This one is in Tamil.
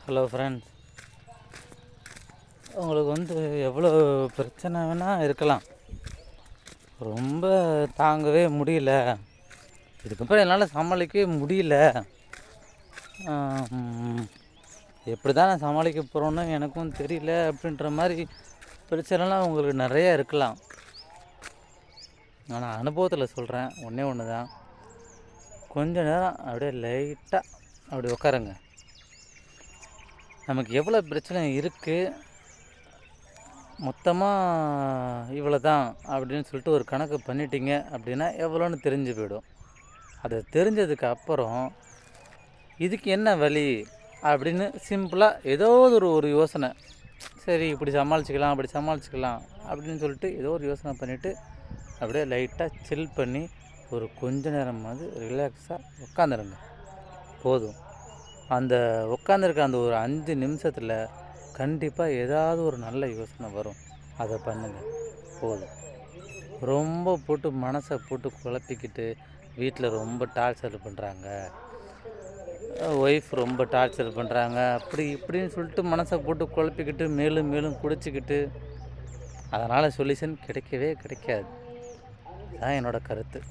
ஹலோ ஃப்ரெண்ட்ஸ், உங்களுக்கு எவ்வளோ பிரச்சனை வேணால் இருக்கலாம். ரொம்ப தாங்கவே முடியல, இதுக்கப்புறம் என்னால் சமாளிக்கவே முடியல, எப்படி தான் நான் சமாளிக்க போகிறோன்னு எனக்கும் தெரியல அப்படின்ற மாதிரி பிரச்சனைலாம் உங்களுக்கு நிறையா இருக்கலாம். நான் அனுபவத்தில் சொல்கிறேன், ஒன்று தான். கொஞ்ச நேரம் அப்படியே லைட்டாக அப்படி உட்காருங்க. நமக்கு எவ்வளோ பிரச்சனை இருக்குது, மொத்தமாக இவ்வளோ தான் அப்படின்னு சொல்லிட்டு ஒரு கணக்கு பண்ணிட்டீங்க அப்படின்னா எவ்வளோன்னு தெரிஞ்சு போயிடும். அதை தெரிஞ்சதுக்கு அப்புறம் இதுக்கு என்ன வழி அப்படின்னு சிம்பிளாக ஏதோ ஒரு யோசனை, சரி இப்படி சமாளிச்சிக்கலாம் அப்படி சமாளிச்சிக்கலாம் அப்படின்னு சொல்லிட்டு ஏதோ ஒரு யோசனை பண்ணிவிட்டு அப்படியே லைட்டாக சில் பண்ணி ஒரு கொஞ்ச நேரமாவது ரிலாக்ஸாக உட்காந்துருங்க. போதும். அந்த உட்காந்துருக்க அந்த ஒரு 5 நிமிஷத்தில் கண்டிப்பாக ஏதாவது ஒரு நல்ல யோசனை வரும். அதை பண்ணுங்கள், போதும். ரொம்ப போட்டு மனசை போட்டு குழப்பிக்கிட்டு வீட்டில் ரொம்ப டார்ச்சர் பண்ணுறாங்க, ஒய்ஃப் ரொம்ப டார்ச்சர் பண்ணுறாங்க, அப்படி இப்படின்னு சொல்லிட்டு மனசை போட்டு குழப்பிக்கிட்டு மேலும் மேலும் குடிச்சிக்கிட்டு அதனால் சொல்யூஷன் கிடைக்கவே கிடைக்காது. அதுதான் என்னோடய கருத்து.